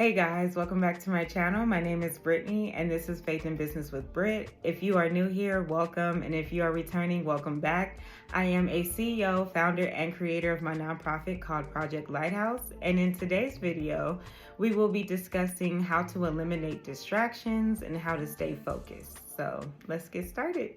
Hey guys, welcome back to my channel. My name is Brittany and this is Faith in Business with Britt. If you are new here, welcome, and if you are returning, welcome back. I am a CEO, founder, and creator of my nonprofit called Project Lighthouse, and in today's video, we will be discussing how to eliminate distractions and how to stay focused. So let's get started.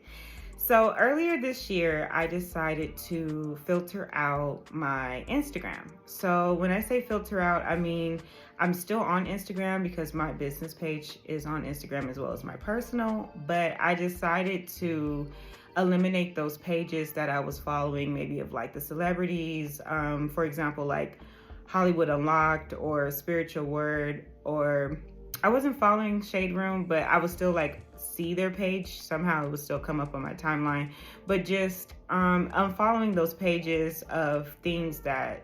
So earlier this year, I decided to filter out my Instagram. So when I say filter out, I mean, I'm still on Instagram because my business page is on Instagram as well as my personal, but I decided to eliminate those pages that I was following, maybe of like the celebrities, for example, like Hollywood Unlocked or Spiritual Word, or I wasn't following Shade Room, but I was still like see their page. Somehow it would still come up on my timeline, but just unfollowing those pages of things that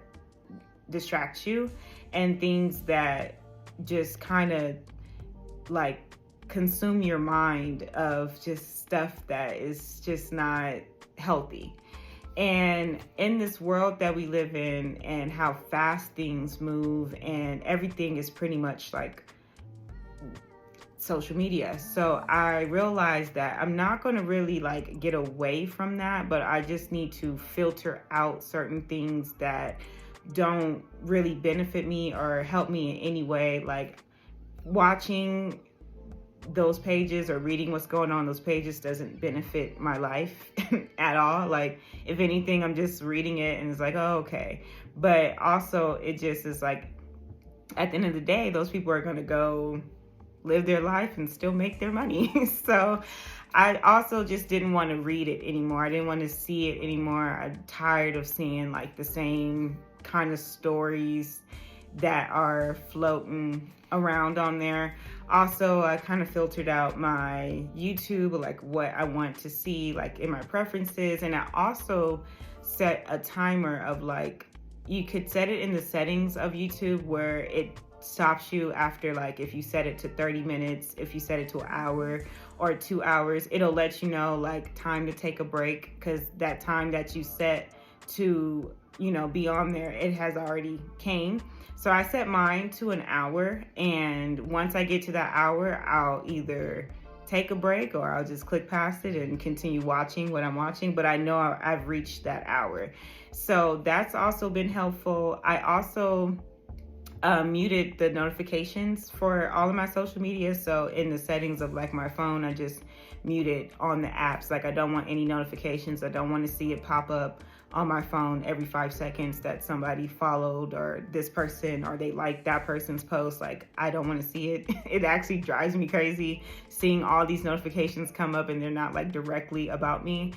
distract you and things that just kind of like consume your mind of just stuff that is just not healthy. And in this world that we live in and how fast things move and everything is pretty much like social media. So I realized that I'm not going to really like get away from that, but I just need to filter out certain things that don't really benefit me or help me in any way. Like watching those pages or reading what's going on those pages doesn't benefit my life at all. Like if anything, I'm just reading it and it's like, oh, okay. But also it just is like, at the end of the day, those people are going to go live their life and still make their money. So I also just didn't want to read it anymore. I didn't want to see it anymore. I'm tired of seeing like the same kind of stories that are floating around on there. Also, I kind of filtered out my YouTube, like what I want to see, like in my preferences. And I also set a timer of like, you could set it in the settings of YouTube where it stops you after, like if you set it to 30 minutes, if you set it to an hour or 2 hours, it'll let you know like time to take a break, because that time that you set to, you know, be on there, it has already came. So I set mine to an hour, and once I get to that hour, I'll either take a break or I'll just click past it and continue watching what I'm watching, but I know I've reached that hour. So that's also been helpful. I also muted the notifications for all of my social media. So in the settings of like my phone, I just muted on the apps. Like I don't want any notifications. I don't want to see it pop up on my phone every 5 seconds that somebody followed or this person or they like that person's post. Like I don't want to see it. It actually drives me crazy seeing all these notifications come up and they're not like directly about me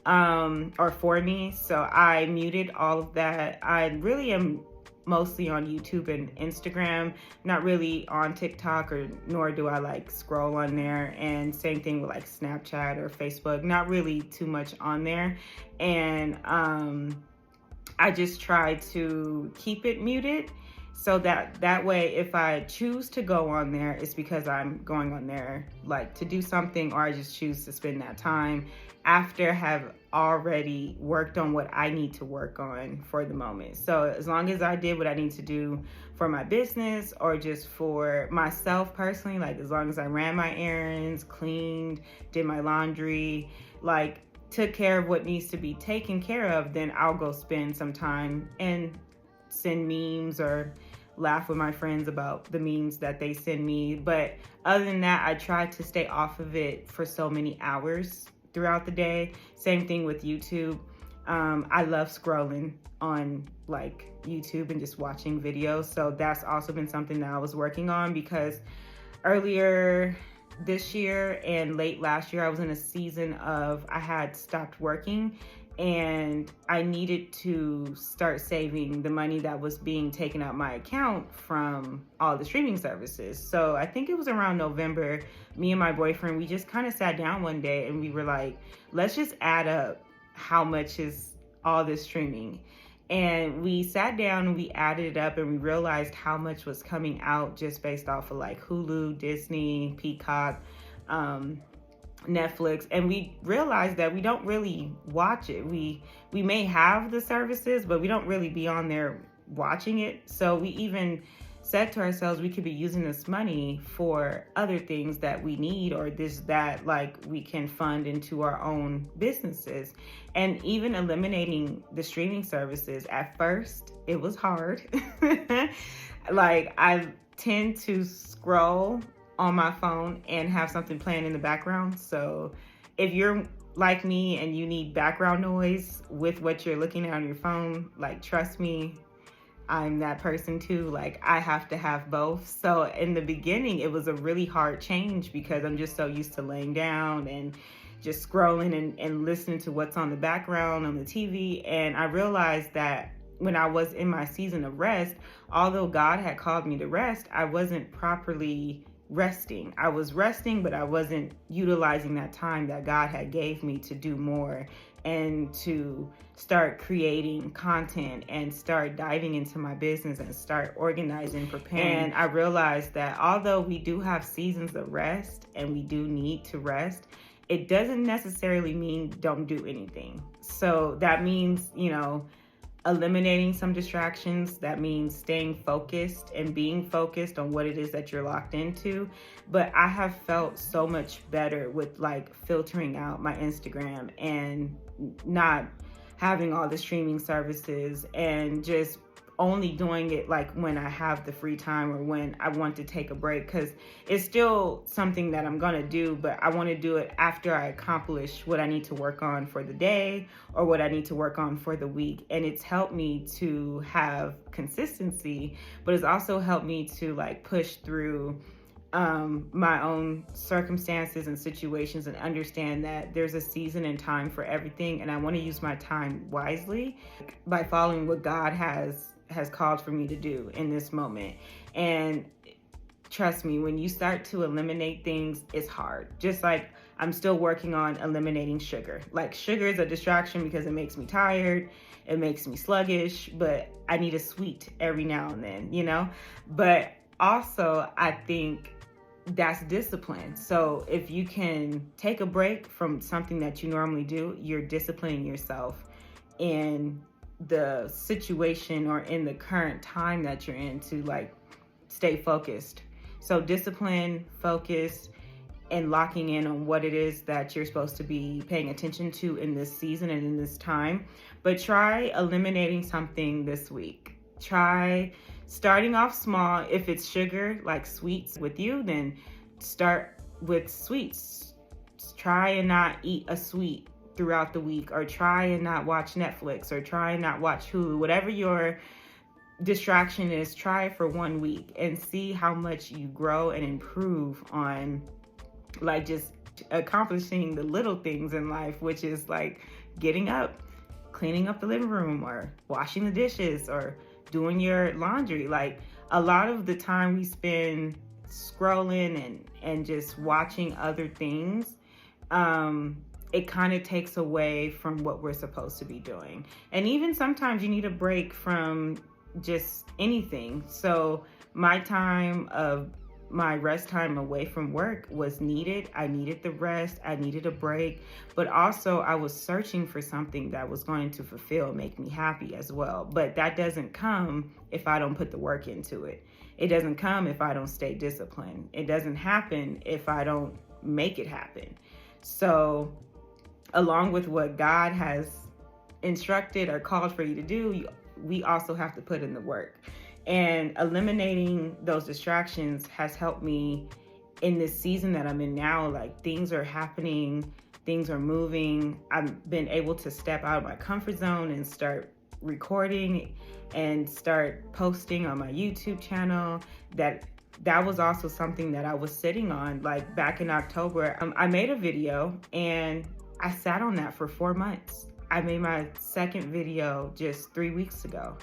or for me. So I muted all of that. I really am mostly on YouTube and Instagram, not really on TikTok, or nor do I like scroll on there. And same thing with like Snapchat or Facebook, not really too much on there. And I just try to keep it muted so that way if I choose to go on there, it's because I'm going on there like to do something, or I just choose to spend that time after have already worked on what I need to work on for the moment. So as long as I did what I need to do for my business or just for myself personally, like as long as I ran my errands, cleaned, did my laundry, like took care of what needs to be taken care of, then I'll go spend some time and send memes or laugh with my friends about the memes that they send me. But other than that, I try to stay off of it for so many hours throughout the day. Same thing with YouTube. I love scrolling on like YouTube and just watching videos. So that's also been something that I was working on, because earlier this year and late last year, I was in a season of, I had stopped working and I needed to start saving the money that was being taken out my account from all the streaming services. So I think it was around November, me and my boyfriend, we just kind of sat down one day and we were like, let's just add up how much is all this streaming. And we sat down and we added it up and we realized how much was coming out just based off of like Hulu, Disney, Peacock, Netflix, and we realized that we don't really watch it. We may have the services, but we don't really be on there watching it. So we even said to ourselves, we could be using this money for other things that we need, or that like we can fund into our own businesses. And even eliminating the streaming services, at first it was hard. Like, I tend to scroll on my phone and have something playing in the background. So if you're like me and you need background noise with what you're looking at on your phone, like, trust me, I'm that person too. Like, I have to have both. So in the beginning, it was a really hard change because I'm just so used to laying down and just scrolling and listening to what's on the background on the TV. And I realized that when I was in my season of rest, although God had called me to rest, I wasn't properly resting. I was resting, but I wasn't utilizing that time that God had gave me to do more and to start creating content and start diving into my business and start organizing, preparing. And I realized that although we do have seasons of rest and we do need to rest, it doesn't necessarily mean don't do anything. So that means, eliminating some distractions. That means staying focused and being focused on what it is that you're locked into. But I have felt so much better with like filtering out my Instagram and not having all the streaming services and just only doing it like when I have the free time or when I want to take a break, because it's still something that I'm gonna do, but I want to do it after I accomplish what I need to work on for the day or what I need to work on for the week. And it's helped me to have consistency, but it's also helped me to like push through my own circumstances and situations and understand that there's a season and time for everything. And I want to use my time wisely by following what God has called for me to do in this moment. And trust me, when you start to eliminate things, it's hard. Just like I'm still working on eliminating sugar. Like, sugar is a distraction because it makes me tired, it makes me sluggish, but I need a sweet every now and then, But also, I think that's discipline. So if you can take a break from something that you normally do, you're disciplining yourself in the situation or in the current time that you're in to like stay focused. So discipline, focus, and locking in on what it is that you're supposed to be paying attention to in this season and in this time. But try eliminating something this week. Try starting off small. If it's sugar, like sweets with you, then start with sweets. Try and not eat a sweet throughout the week, or try and not watch Netflix, or try and not watch Hulu. Whatever your distraction is, try it for 1 week and see how much you grow and improve on like just accomplishing the little things in life, which is like getting up, cleaning up the living room, or washing the dishes, or doing your laundry. Like, a lot of the time we spend scrolling and just watching other things, it kind of takes away from what we're supposed to be doing. And even sometimes you need a break from just anything. So my rest time away from work was needed. I needed the rest. I needed a break. But also I was searching for something that was going to make me happy as well. But that doesn't come if I don't put the work into it. It doesn't come if I don't stay disciplined. It doesn't happen if I don't make it happen. So along with what God has instructed or called for you to do, we also have to put in the work. And eliminating those distractions has helped me in this season that I'm in now. Like, things are happening, things are moving. I've been able to step out of my comfort zone and start recording and start posting on my YouTube channel. That was also something that I was sitting on. Like, back in October, I made a video and I sat on that for 4 months. I made my second video just 3 weeks ago.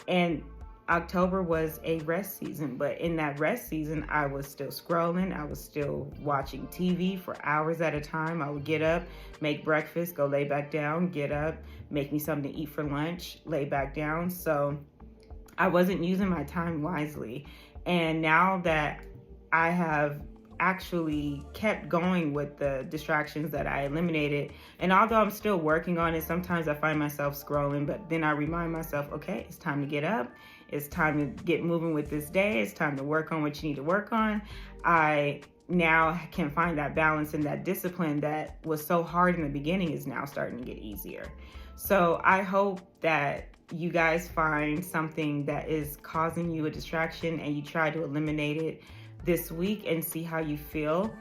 And October was a rest season, but in that rest season, I was still scrolling. I was still watching TV for hours at a time. I would get up, make breakfast, go lay back down, get up, make me something to eat for lunch, lay back down. So I wasn't using my time wisely. And now that I have actually kept going with the distractions that I eliminated, and although I'm still working on it, sometimes I find myself scrolling, but then I remind myself, okay, it's time to get up it's time to get moving with this day. It's time to work on what you need to work on. I now can find that balance and that discipline that was so hard in the beginning is now starting to get easier. So I hope that you guys find something that is causing you a distraction and you try to eliminate it this week and see how you feel.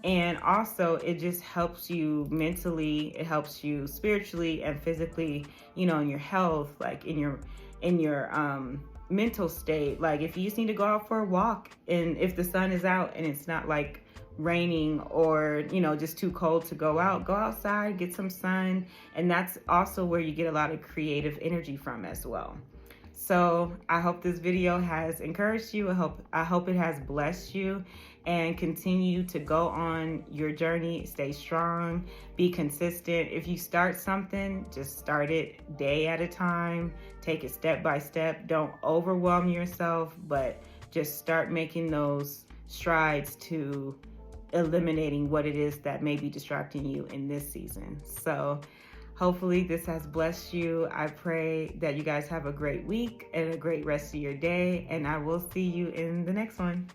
And also, it just helps you mentally, it helps you spiritually and physically, in your health, like in your mental state. Like if you just need to go out for a walk, and if the sun is out and it's not like raining or just too cold to go out, go outside, get some sun. And that's also where you get a lot of creative energy from as well. So I hope this video has encouraged you. I hope it has blessed you, and continue to go on your journey. Stay strong, be consistent. If you start something, just start it day at a time. Take it step by step. Don't overwhelm yourself, but just start making those strides to eliminating what it is that may be distracting you in this season. So hopefully this has blessed you. I pray that you guys have a great week and a great rest of your day, and I will see you in the next one.